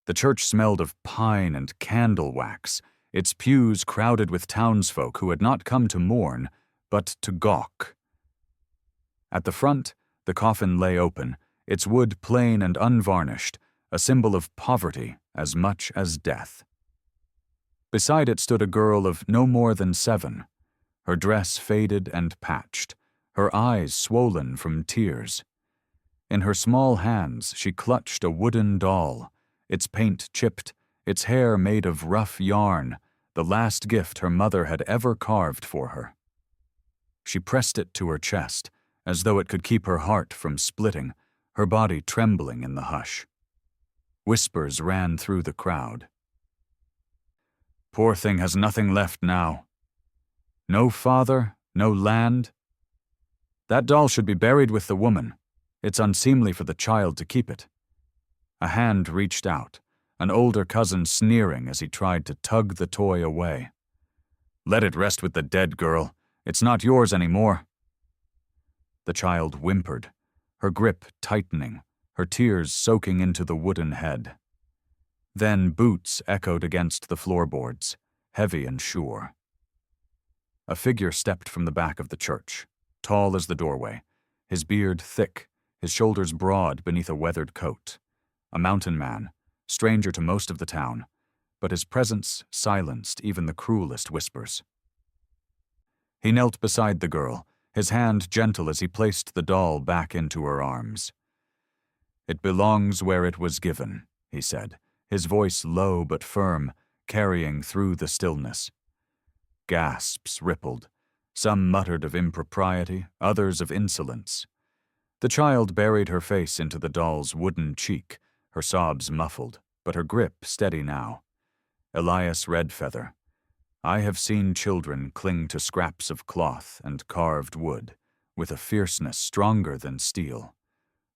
The church smelled of pine and candle wax, its pews crowded with townsfolk who had not come to mourn, but to gawk. At the front, the coffin lay open, its wood plain and unvarnished, a symbol of poverty as much as death. Beside it stood a girl of no more than 7, her dress faded and patched, her eyes swollen from tears. In her small hands she clutched a wooden doll, its paint chipped, its hair made of rough yarn, the last gift her mother had ever carved for her. She pressed it to her chest, as though it could keep her heart from splitting, her body trembling in the hush. Whispers ran through the crowd. Poor thing has nothing left now. No father, no land. That doll should be buried with the woman. It's unseemly for the child to keep it. A hand reached out, an older cousin sneering as he tried to tug the toy away. Let it rest with the dead girl. It's not yours anymore. The child whimpered, her grip tightening, her tears soaking into the wooden head. Then boots echoed against the floorboards, heavy and sure. A figure stepped from the back of the church, tall as the doorway, his beard thick, his shoulders broad beneath a weathered coat. A mountain man, stranger to most of the town, but his presence silenced even the cruelest whispers. He knelt beside the girl, his hand gentle as he placed the doll back into her arms. It belongs where it was given, he said, his voice low but firm, carrying through the stillness. Gasps rippled, some muttered of impropriety, others of insolence. The child buried her face into the doll's wooden cheek, her sobs muffled, but her grip steady now. Elias Redfeather. I have seen children cling to scraps of cloth and carved wood, with a fierceness stronger than steel.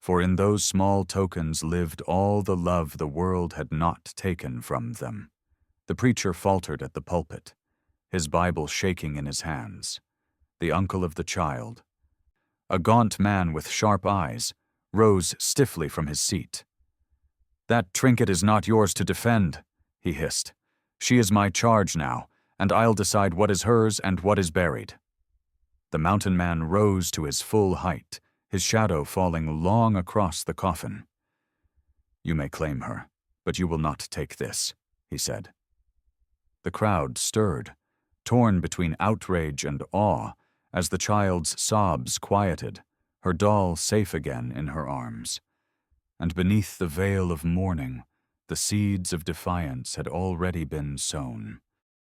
For in those small tokens lived all the love the world had not taken from them. The preacher faltered at the pulpit, his Bible shaking in his hands. The uncle of the child, a gaunt man with sharp eyes, rose stiffly from his seat. That trinket is not yours to defend, he hissed. She is my charge now, and I'll decide what is hers and what is buried. The mountain man rose to his full height, his shadow falling long across the coffin. You may claim her, but you will not take this, he said. The crowd stirred, torn between outrage and awe, as the child's sobs quieted, her doll safe again in her arms. And beneath the veil of mourning, the seeds of defiance had already been sown.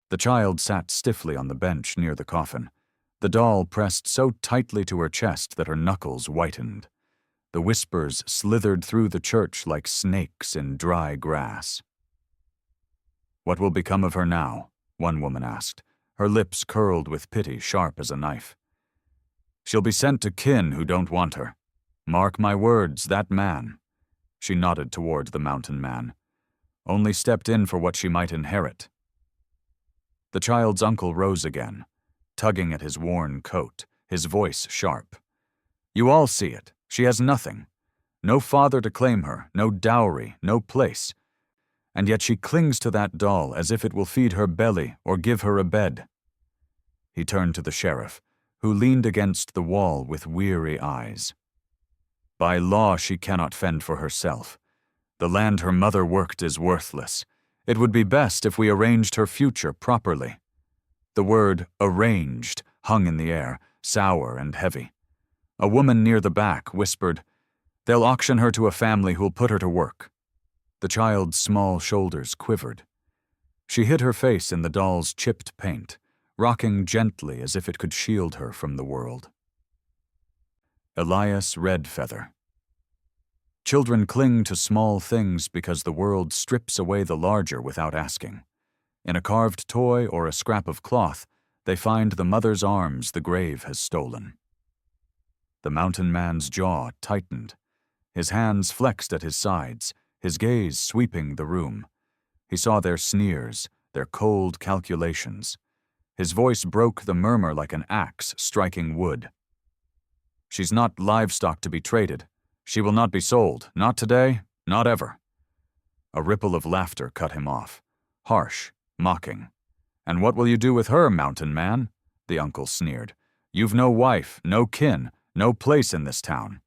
The child sat stiffly on the bench near the coffin, the doll pressed so tightly to her chest that her knuckles whitened. The whispers slithered through the church like snakes in dry grass. What will become of her now? One woman asked, her lips curled with pity sharp as a knife. She'll be sent to kin who don't want her. Mark my words, that man. She nodded toward the mountain man. Only stepped in for what she might inherit. The child's uncle rose again, tugging at his worn coat, his voice sharp. You all see it. She has nothing. No father to claim her, no dowry, no place. And yet she clings to that doll as if it will feed her belly or give her a bed. He turned to the sheriff, who leaned against the wall with weary eyes. By law she cannot fend for herself. The land her mother worked is worthless. It would be best if we arranged her future properly. The word arranged hung in the air, sour and heavy. A woman near the back whispered, They'll auction her to a family who'll put her to work. The child's small shoulders quivered. She hid her face in the doll's chipped paint, rocking gently as if it could shield her from the world. Elias Redfeather. Children cling to small things because the world strips away the larger without asking. In a carved toy or a scrap of cloth, they find the mother's arms the grave has stolen. The mountain man's jaw tightened. His hands flexed at his sides, his gaze sweeping the room. He saw their sneers, their cold calculations. His voice broke the murmur like an axe striking wood. She's not livestock to be traded. She will not be sold, not today, not ever. A ripple of laughter cut him off. Harsh, mocking. "And what will you do with her, mountain man?" the uncle sneered. "You've no wife, no kin, no place in this town.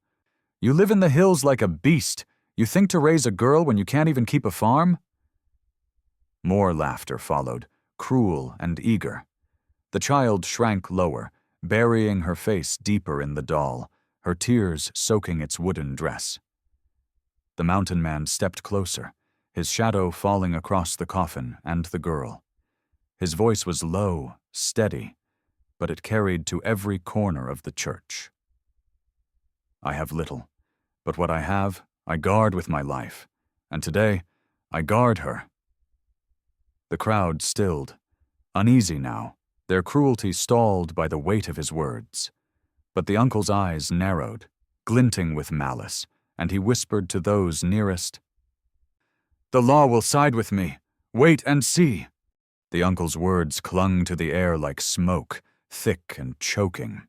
You live in the hills like a beast. You think to raise a girl when you can't even keep a farm?" More laughter followed, cruel and eager. The child shrank lower, burying her face deeper in the doll, her tears soaking its wooden dress. The mountain man stepped closer, his shadow falling across the coffin and the girl. His voice was low, steady, but it carried to every corner of the church. "I have little, but what I have, I guard with my life, and today, I guard her." The crowd stilled, uneasy now, their cruelty stalled by the weight of his words. But the uncle's eyes narrowed, glinting with malice, and he whispered to those nearest, "The law will side with me. Wait and see." The uncle's words clung to the air like smoke, thick and choking.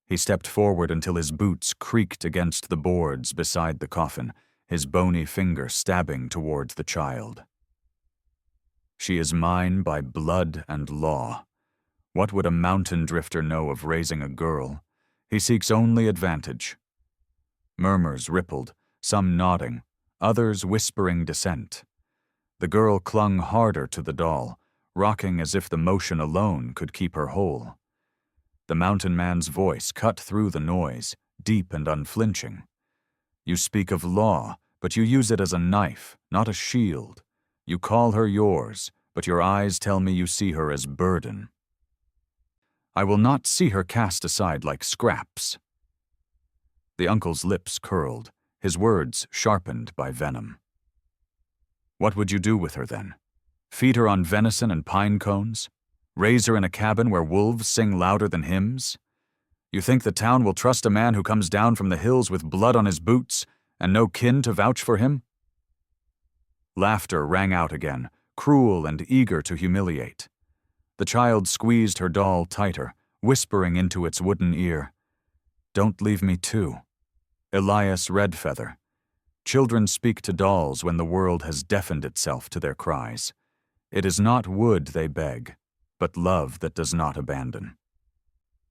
He stepped forward until his boots creaked against the boards beside the coffin, his bony finger stabbing toward the child. "She is mine by blood and law. What would a mountain drifter know of raising a girl? He seeks only advantage." Murmurs rippled, some nodding, others whispering dissent. The girl clung harder to the doll, rocking as if the motion alone could keep her whole. The mountain man's voice cut through the noise, deep and unflinching. "You speak of law, but you use it as a knife, not a shield. You call her yours, but your eyes tell me you see her as burden. I will not see her cast aside like scraps." The uncle's lips curled, his words sharpened by venom. "What would you do with her then? Feed her on venison and pine cones? Raise her in a cabin where wolves sing louder than hymns? You think the town will trust a man who comes down from the hills with blood on his boots and no kin to vouch for him?" Laughter rang out again, cruel and eager to humiliate. The child squeezed her doll tighter, whispering into its wooden ear, "Don't leave me too. Elias Redfeather. Children speak to dolls when the world has deafened itself to their cries. It is not wood they beg, but love that does not abandon."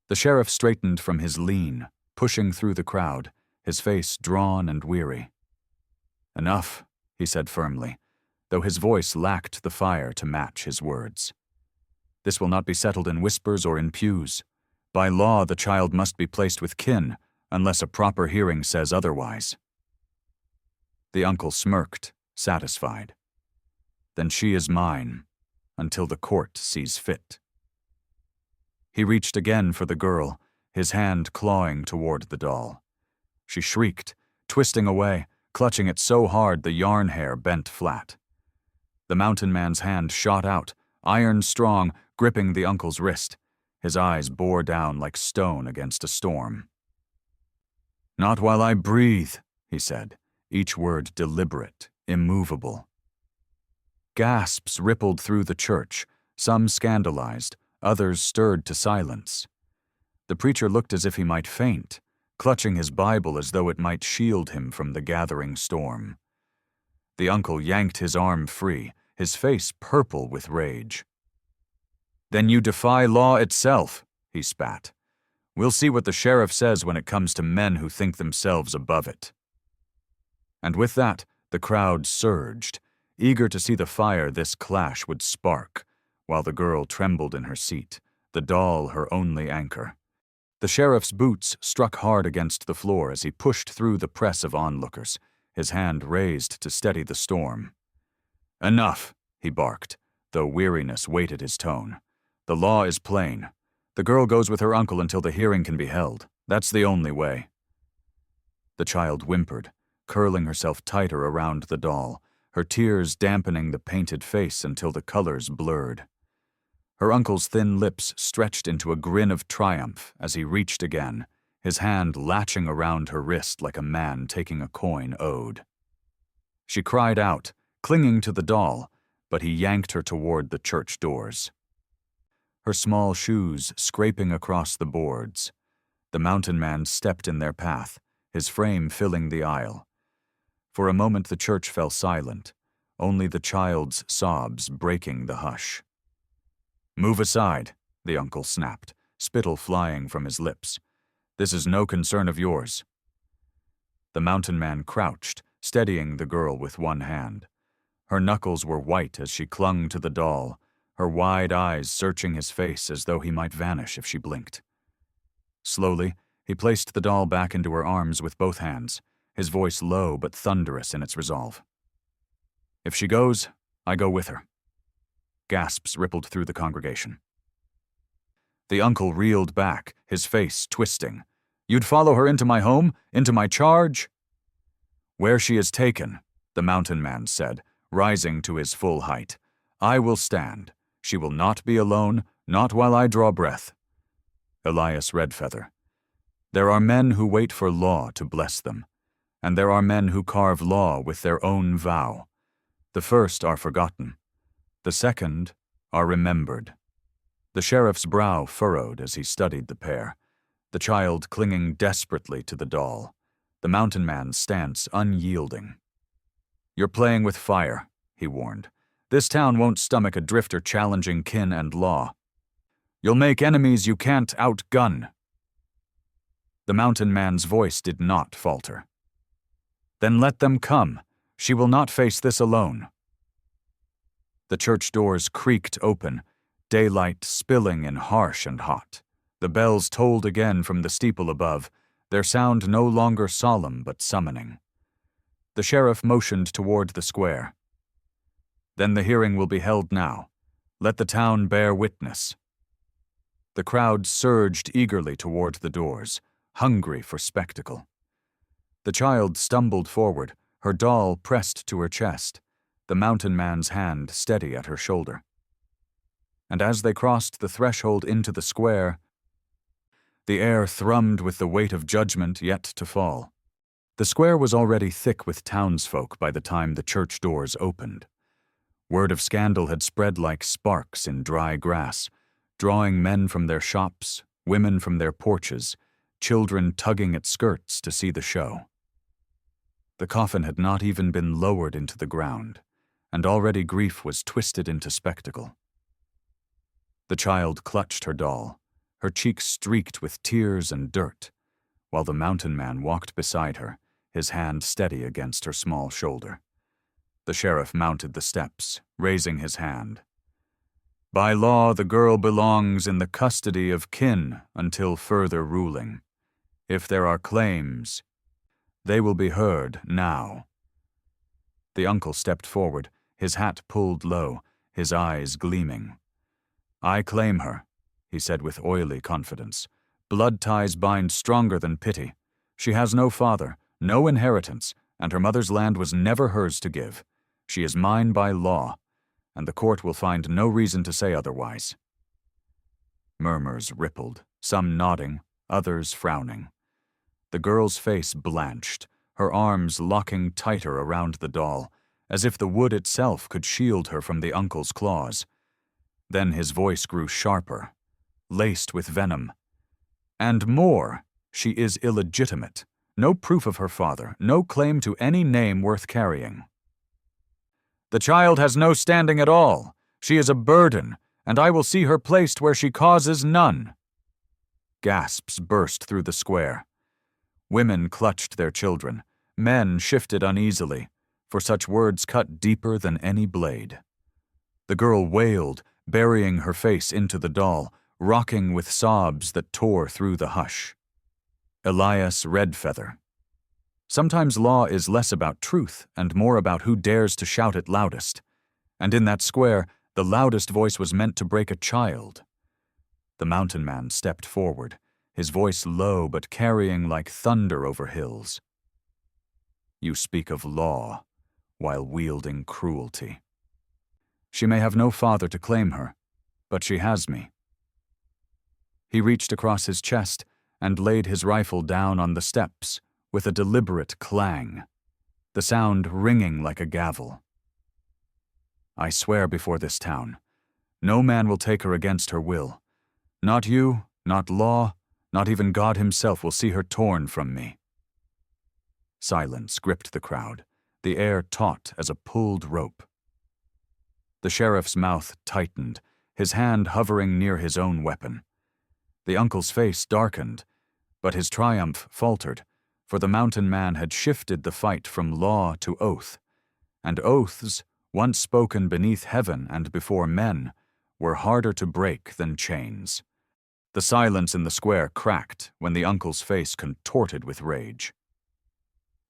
The sheriff straightened from his lean, pushing through the crowd, his face drawn and weary. "Enough," he said firmly, though his voice lacked the fire to match his words. "This will not be settled in whispers or in pews. By law, the child must be placed with kin, unless a proper hearing says otherwise." The uncle smirked, satisfied. "Then she is mine, until the court sees fit." He reached again for the girl, his hand clawing toward the doll. She shrieked, twisting away, clutching it so hard the yarn hair bent flat. The mountain man's hand shot out, iron strong, gripping the uncle's wrist. His eyes bore down like stone against a storm. "Not while I breathe," he said, each word deliberate, immovable. Gasps rippled through the church, some scandalized, others stirred to silence. The preacher looked as if he might faint, clutching his Bible as though it might shield him from the gathering storm. The uncle yanked his arm free, his face purple with rage. "Then you defy law itself," he spat. "We'll see what the sheriff says when it comes to men who think themselves above it." And with that, the crowd surged, eager to see the fire this clash would spark, while the girl trembled in her seat, the doll her only anchor. The sheriff's boots struck hard against the floor as he pushed through the press of onlookers, his hand raised to steady the storm. "Enough," he barked, though weariness weighted his tone. "The law is plain. The girl goes with her uncle until the hearing can be held. That's the only way." The child whimpered, curling herself tighter around the doll, her tears dampening the painted face until the colors blurred. Her uncle's thin lips stretched into a grin of triumph as he reached again, his hand latching around her wrist like a man taking a coin owed. She cried out, clinging to the doll, but he yanked her toward the church doors. Her small shoes scraping across the boards. The mountain man stepped in their path, his frame filling the aisle. For a moment the church fell silent, only the child's sobs breaking the hush. "Move aside," the uncle snapped, spittle flying from his lips. "This is no concern of yours." The mountain man crouched, steadying the girl with one hand. Her knuckles were white as she clung to the doll, her wide eyes searching his face as though he might vanish if she blinked. Slowly, he placed the doll back into her arms with both hands, his voice low but thunderous in its resolve. "If she goes, I go with her." Gasps rippled through the congregation. The uncle reeled back, his face twisting. "You'd follow her into my home? Into my charge?" "Where she is taken," the mountain man said, rising to his full height, "I will stand. She will not be alone, not while I draw breath." Elias Redfeather. There are men who wait for law to bless them, and there are men who carve law with their own vow. The first are forgotten. The second are remembered. The sheriff's brow furrowed as he studied the pair, the child clinging desperately to the doll, the mountain man's stance unyielding. "You're playing with fire," he warned. "This town won't stomach a drifter challenging kin and law. You'll make enemies you can't outgun." The mountain man's voice did not falter. "Then let them come. She will not face this alone." The church doors creaked open, daylight spilling in harsh and hot. The bells tolled again from the steeple above, their sound no longer solemn but summoning. The sheriff motioned toward the square. "Then the hearing will be held now. Let the town bear witness." The crowd surged eagerly toward the doors, hungry for spectacle. The child stumbled forward, her doll pressed to her chest, the mountain man's hand steady at her shoulder. And as they crossed the threshold into the square, the air thrummed with the weight of judgment yet to fall. The square was already thick with townsfolk by the time the church doors opened. Word of scandal had spread like sparks in dry grass, drawing men from their shops, women from their porches, children tugging at skirts to see the show. The coffin had not even been lowered into the ground, and already grief was twisted into spectacle. The child clutched her doll, her cheeks streaked with tears and dirt, while the mountain man walked beside her, his hand steady against her small shoulder. The sheriff mounted the steps, raising his hand. "By law, the girl belongs in the custody of kin until further ruling. If there are claims, they will be heard now." The uncle stepped forward, his hat pulled low, his eyes gleaming. "I claim her," he said with oily confidence. "Blood ties bind stronger than pity. She has no father, no inheritance, and her mother's land was never hers to give. She is mine by law, and the court will find no reason to say otherwise." Murmurs rippled, some nodding, others frowning. The girl's face blanched, her arms locking tighter around the doll, as if the wood itself could shield her from the uncle's claws. Then his voice grew sharper, laced with venom. "And more, she is illegitimate. No proof of her father, no claim to any name worth carrying. The child has no standing at all. She is a burden, and I will see her placed where she causes none." Gasps burst through the square. Women clutched their children. Men shifted uneasily, for such words cut deeper than any blade. The girl wailed, burying her face into the doll, rocking with sobs that tore through the hush. Elias Redfeather. Sometimes law is less about truth and more about who dares to shout it loudest. And in that square, the loudest voice was meant to break a child. The mountain man stepped forward, his voice low but carrying like thunder over hills. "You speak of law while wielding cruelty. She may have no father to claim her, but she has me." He reached across his chest and laid his rifle down on the steps with a deliberate clang, the sound ringing like a gavel. "I swear before this town, no man will take her against her will. Not you, not law, not even God himself will see her torn from me." Silence gripped the crowd, the air taut as a pulled rope. The sheriff's mouth tightened, his hand hovering near his own weapon. The uncle's face darkened, but his triumph faltered, for the mountain man had shifted the fight from law to oath, and oaths, once spoken beneath heaven and before men, were harder to break than chains. The silence in the square cracked when the uncle's face contorted with rage.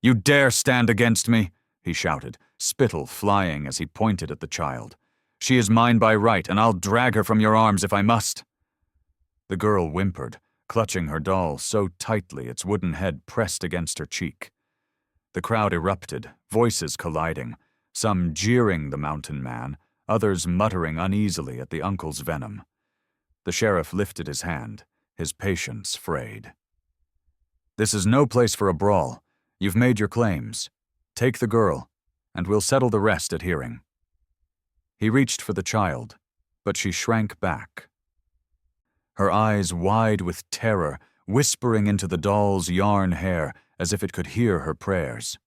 "You dare stand against me?" he shouted, spittle flying as he pointed at the child. "She is mine by right, and I'll drag her from your arms if I must." The girl whimpered, clutching her doll so tightly its wooden head pressed against her cheek. The crowd erupted, voices colliding, some jeering the mountain man, others muttering uneasily at the uncle's venom. The sheriff lifted his hand, his patience frayed. "This is no place for a brawl. You've made your claims. Take the girl, and we'll settle the rest at hearing." He reached for the child, but she shrank back. Her eyes wide with terror, whispering into the doll's yarn hair as if it could hear her prayers.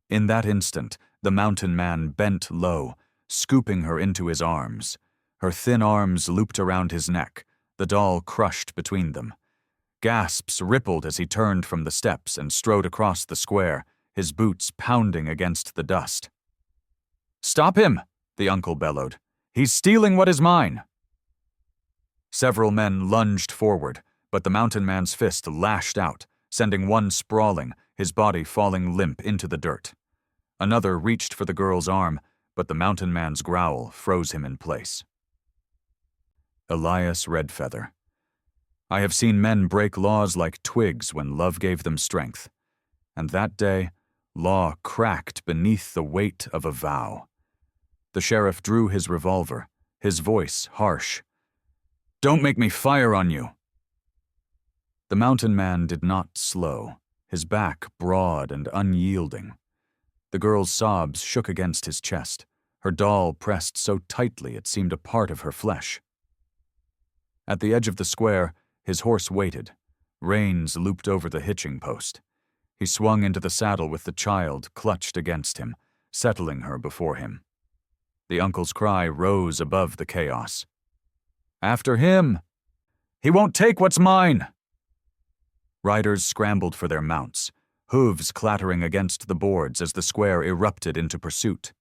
In that instant, the mountain man bent low, scooping her into his arms. Her thin arms looped around his neck, the doll crushed between them. Gasps rippled as he turned from the steps and strode across the square, his boots pounding against the dust. "Stop him!" the uncle bellowed. "He's stealing what is mine!" Several men lunged forward, but the mountain man's fist lashed out, sending one sprawling, his body falling limp into the dirt. Another reached for the girl's arm, but the mountain man's growl froze him in place. Elias Redfeather. I have seen men break laws like twigs when love gave them strength, and that day, law cracked beneath the weight of a vow. The sheriff drew his revolver, his voice harsh. "Don't make me fire on you!" The mountain man did not slow, his back broad and unyielding. The girl's sobs shook against his chest, her doll pressed so tightly it seemed a part of her flesh. At the edge of the square, his horse waited, reins looped over the hitching post. He swung into the saddle with the child clutched against him, settling her before him. The uncle's cry rose above the chaos. "After him! He won't take what's mine!" Riders scrambled for their mounts, hooves clattering against the boards as the square erupted into pursuit.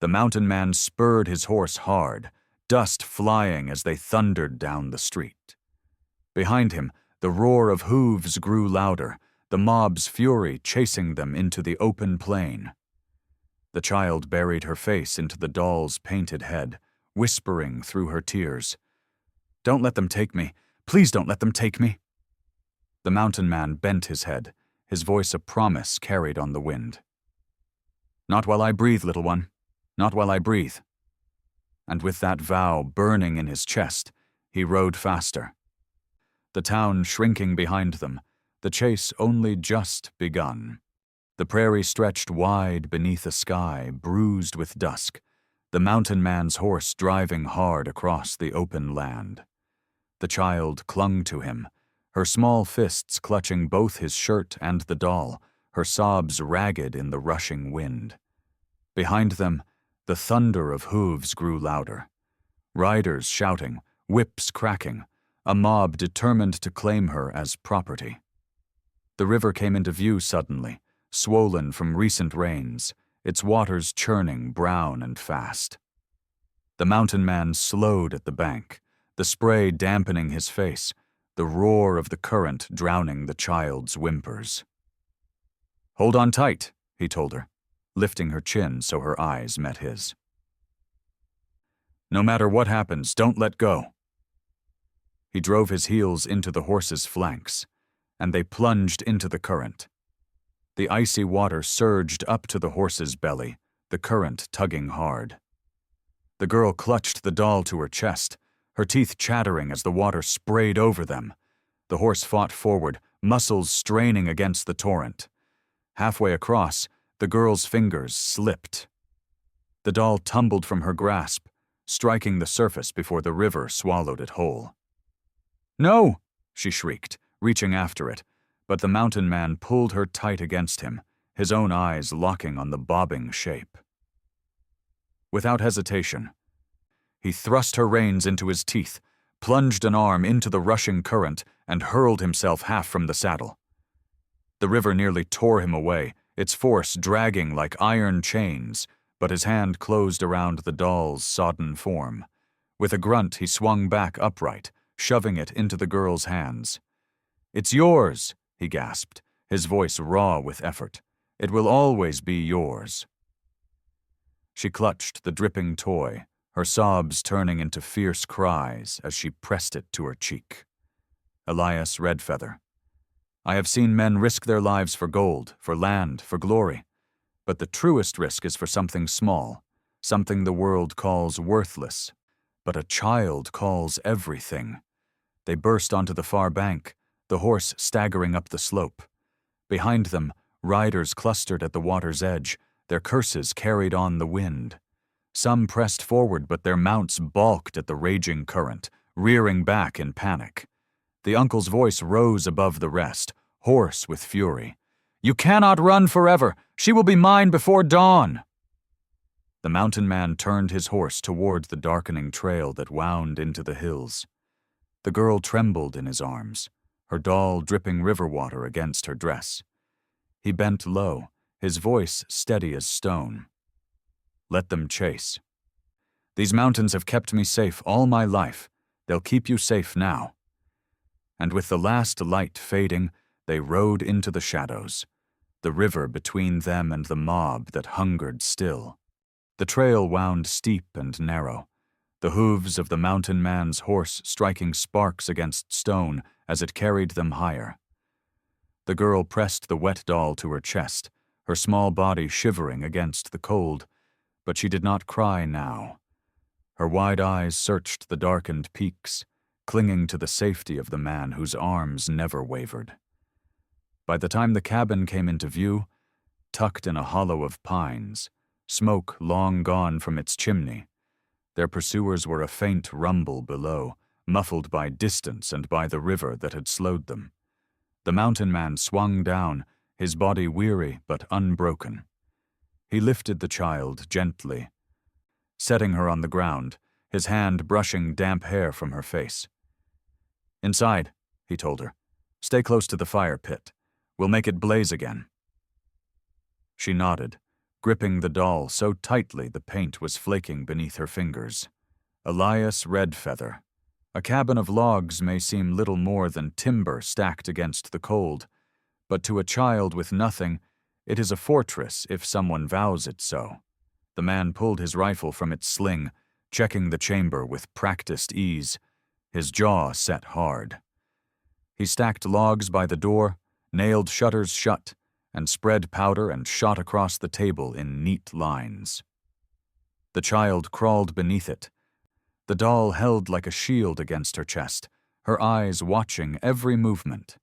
The mountain man spurred his horse hard, dust flying as they thundered down the street. Behind him, the roar of hooves grew louder, the mob's fury chasing them into the open plain. The child buried her face into the doll's painted head, whispering through her tears, "Don't let them take me. Please don't let them take me." The mountain man bent his head, his voice a promise carried on the wind. "Not while I breathe, little one. Not while I breathe." And with that vow burning in his chest, he rode faster. The town shrinking behind them, the chase only just begun. The prairie stretched wide beneath a sky bruised with dusk, the mountain man's horse driving hard across the open land. The child clung to him, her small fists clutching both his shirt and the doll, her sobs ragged in the rushing wind. Behind them, the thunder of hooves grew louder. Riders shouting, whips cracking, a mob determined to claim her as property. The river came into view suddenly, swollen from recent rains, its waters churning brown and fast. The mountain man slowed at the bank, the spray dampening his face, the roar of the current drowning the child's whimpers. "Hold on tight," he told her, lifting her chin so her eyes met his. "No matter what happens, don't let go." He drove his heels into the horse's flanks, and they plunged into the current. The icy water surged up to the horse's belly, the current tugging hard. The girl clutched the doll to her chest, her teeth chattering as the water sprayed over them. The horse fought forward, muscles straining against the torrent. Halfway across, the girl's fingers slipped. The doll tumbled from her grasp, striking the surface before the river swallowed it whole. "No!" she shrieked, reaching after it, but the mountain man pulled her tight against him, his own eyes locking on the bobbing shape. Without hesitation, he thrust her reins into his teeth, plunged an arm into the rushing current, and hurled himself half from the saddle. The river nearly tore him away, its force dragging like iron chains, but his hand closed around the doll's sodden form. With a grunt, he swung back upright, shoving it into the girl's hands. "It's yours," he gasped, his voice raw with effort. "It will always be yours." She clutched the dripping toy, her sobs turning into fierce cries as she pressed it to her cheek. Elias Redfeather. I have seen men risk their lives for gold, for land, for glory. But the truest risk is for something small, something the world calls worthless, but a child calls everything. They burst onto the far bank, the horse staggering up the slope. Behind them, riders clustered at the water's edge, their curses carried on the wind. Some pressed forward, but their mounts balked at the raging current, rearing back in panic. The uncle's voice rose above the rest, hoarse with fury. "You cannot run forever! She will be mine before dawn!" The mountain man turned his horse toward the darkening trail that wound into the hills. The girl trembled in his arms, her doll dripping river water against her dress. He bent low, his voice steady as stone. "Let them chase. These mountains have kept me safe all my life. They'll keep you safe now." And with the last light fading, they rode into the shadows, the river between them and the mob that hungered still. The trail wound steep and narrow, the hooves of the mountain man's horse striking sparks against stone as it carried them higher. The girl pressed the wet doll to her chest, her small body shivering against the cold, but she did not cry now. Her wide eyes searched the darkened peaks, clinging to the safety of the man whose arms never wavered. By the time the cabin came into view, tucked in a hollow of pines, smoke long gone from its chimney, their pursuers were a faint rumble below, muffled by distance and by the river that had slowed them. The mountain man swung down, his body weary but unbroken. He lifted the child gently, setting her on the ground, his hand brushing damp hair from her face. "Inside," he told her. "Stay close to the fire pit. We'll make it blaze again." She nodded, gripping the doll so tightly the paint was flaking beneath her fingers. Elias Redfeather. A cabin of logs may seem little more than timber stacked against the cold, but to a child with nothing, it is a fortress if someone vows it so. The man pulled his rifle from its sling, checking the chamber with practiced ease, his jaw set hard. He stacked logs by the door, nailed shutters shut, and spread powder and shot across the table in neat lines. The child crawled beneath it, the doll held like a shield against her chest, her eyes watching every movement.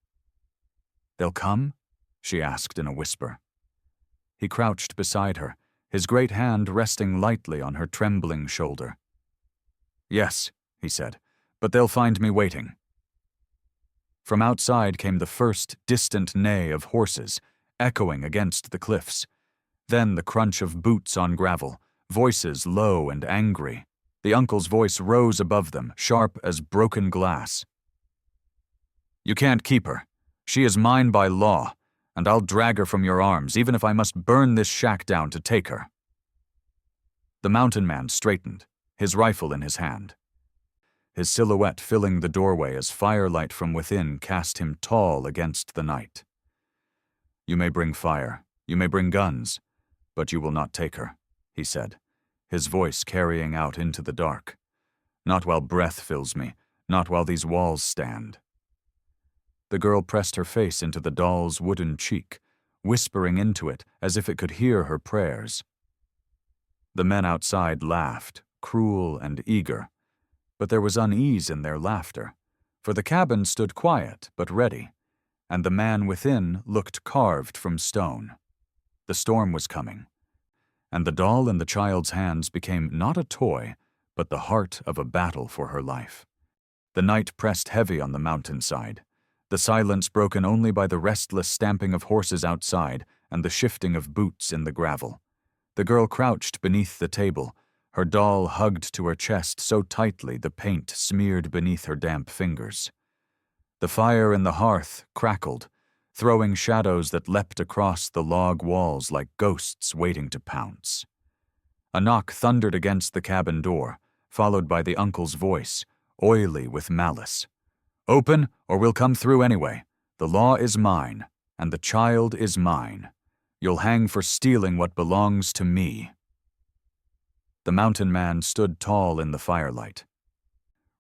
"They'll come?" she asked in a whisper. He crouched beside her, his great hand resting lightly on her trembling shoulder. "Yes," he said, "but they'll find me waiting." From outside came the first distant neigh of horses, echoing against the cliffs. Then the crunch of boots on gravel, voices low and angry. The uncle's voice rose above them, sharp as broken glass. "You can't keep her. She is mine by law, and I'll drag her from your arms, even if I must burn this shack down to take her." The mountain man straightened, his rifle in his hand. His silhouette filling the doorway as firelight from within cast him tall against the night. "You may bring fire, you may bring guns, but you will not take her," he said, his voice carrying out into the dark. "Not while breath fills me, not while these walls stand." The girl pressed her face into the doll's wooden cheek, whispering into it as if it could hear her prayers. The men outside laughed, cruel and eager, but there was unease in their laughter, for the cabin stood quiet but ready, and the man within looked carved from stone. The storm was coming, and the doll in the child's hands became not a toy, but the heart of a battle for her life. The night pressed heavy on the mountainside, the silence broken only by the restless stamping of horses outside and the shifting of boots in the gravel. The girl crouched beneath the table, her doll hugged to her chest so tightly the paint smeared beneath her damp fingers. The fire in the hearth crackled, throwing shadows that leapt across the log walls like ghosts waiting to pounce. A knock thundered against the cabin door, followed by the uncle's voice, oily with malice. "Open, or we'll come through anyway. The law is mine, and the child is mine. You'll hang for stealing what belongs to me." The mountain man stood tall in the firelight.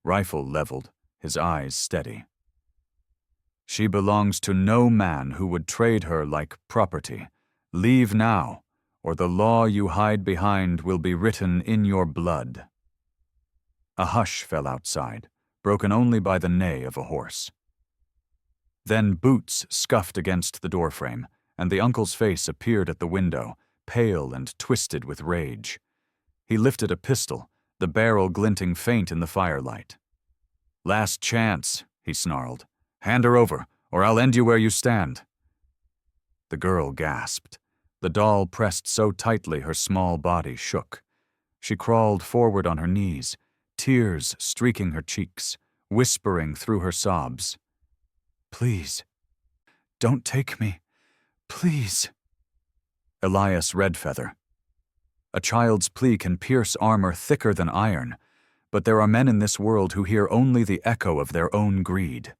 Rifle leveled, his eyes steady. "She belongs to no man who would trade her like property. Leave now, or the law you hide behind will be written in your blood." A hush fell outside, broken only by the neigh of a horse. Then boots scuffed against the doorframe, and the uncle's face appeared at the window, pale and twisted with rage. He lifted a pistol, the barrel glinting faint in the firelight. "Last chance," he snarled. "Hand her over, or I'll end you where you stand." The girl gasped. The doll pressed so tightly her small body shook. She crawled forward on her knees, tears streaking her cheeks, whispering through her sobs. "Please, don't take me. Please." Elias Redfeather. A child's plea can pierce armor thicker than iron, but there are men in this world who hear only the echo of their own greed.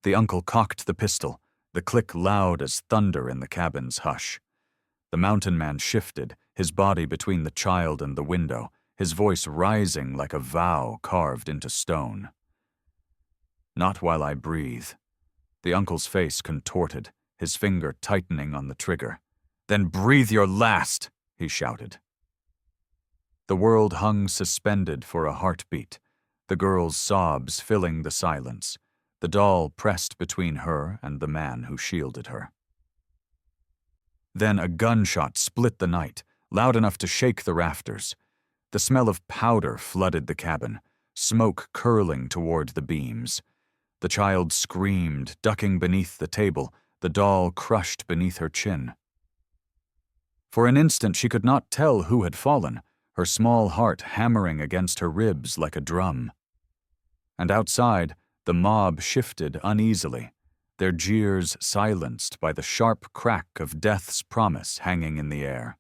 The uncle cocked the pistol, the click loud as thunder in the cabin's hush. The mountain man shifted, his body between the child and the window, his voice rising like a vow carved into stone. "Not while I breathe." The uncle's face contorted, his finger tightening on the trigger. "Then breathe your last," he shouted. The world hung suspended for a heartbeat, the girl's sobs filling the silence, the doll pressed between her and the man who shielded her. Then a gunshot split the night, loud enough to shake the rafters. The smell of powder flooded the cabin, smoke curling toward the beams. The child screamed, ducking beneath the table, the doll crushed beneath her chin. For an instant she could not tell who had fallen, her small heart hammering against her ribs like a drum. And outside, the mob shifted uneasily, their jeers silenced by the sharp crack of death's promise hanging in the air.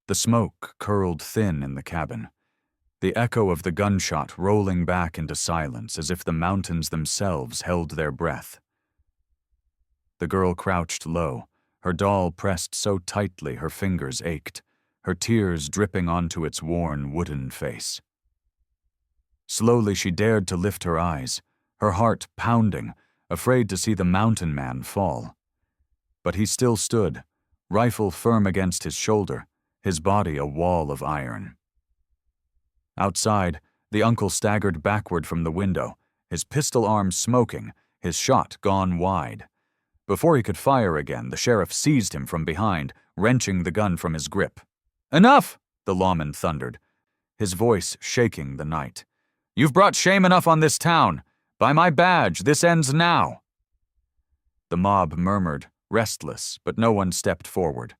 The smoke curled thin in the cabin, the echo of the gunshot rolling back into silence as if the mountains themselves held their breath. The girl crouched low, her doll pressed so tightly her fingers ached, her tears dripping onto its worn wooden face. Slowly she dared to lift her eyes, her heart pounding, afraid to see the mountain man fall. But he still stood, rifle firm against his shoulder, his body a wall of iron. Outside, the uncle staggered backward from the window, his pistol arm smoking, his shot gone wide. Before he could fire again, the sheriff seized him from behind, wrenching the gun from his grip. "Enough!" the lawman thundered, his voice shaking the night. "You've brought shame enough on this town. By my badge, this ends now." The mob murmured, restless, but no one stepped forward.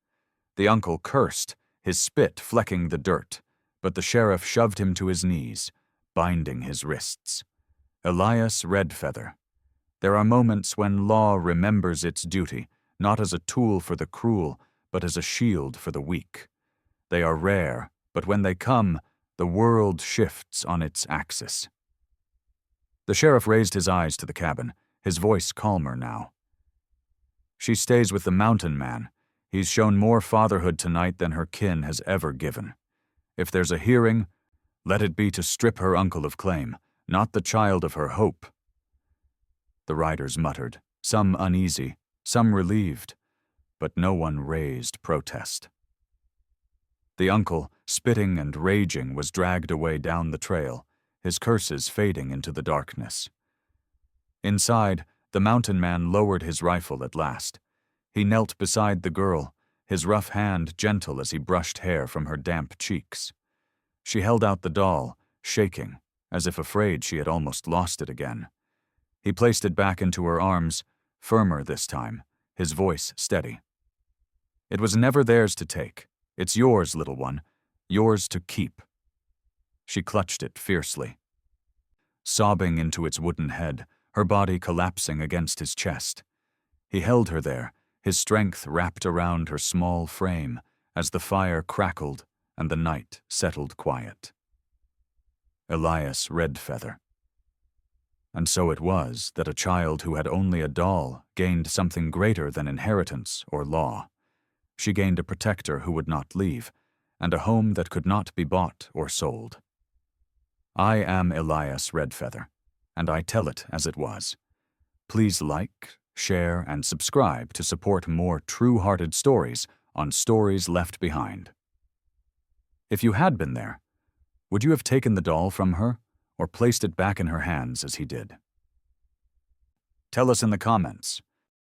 The uncle cursed, his spit flecking the dirt, but the sheriff shoved him to his knees, binding his wrists. Elias Redfeather. There are moments when law remembers its duty, not as a tool for the cruel, but as a shield for the weak. They are rare, but when they come, the world shifts on its axis. The sheriff raised his eyes to the cabin, his voice calmer now. "She stays with the mountain man. He's shown more fatherhood tonight than her kin has ever given. If there's a hearing, let it be to strip her uncle of claim, not the child of her hope." The riders muttered, some uneasy, some relieved, but no one raised protest. The uncle, spitting and raging, was dragged away down the trail, his curses fading into the darkness. Inside, the mountain man lowered his rifle at last. He knelt beside the girl, his rough hand gentle as he brushed hair from her damp cheeks. She held out the doll, shaking, as if afraid she had almost lost it again. He placed it back into her arms, firmer this time, his voice steady. It was never theirs to take. It's yours, little one, yours to keep. She clutched it fiercely. Sobbing into its wooden head, her body collapsing against his chest. He held her there, his strength wrapped around her small frame as the fire crackled and the night settled quiet. Elias Redfeather. And so it was that a child who had only a doll gained something greater than inheritance or law. She gained a protector who would not leave, and a home that could not be bought or sold. I am Elias Redfeather, and I tell it as it was. Please like, share, and subscribe to support more true-hearted stories on Stories Left Behind. If you had been there, would you have taken the doll from her or placed it back in her hands as he did? Tell us in the comments.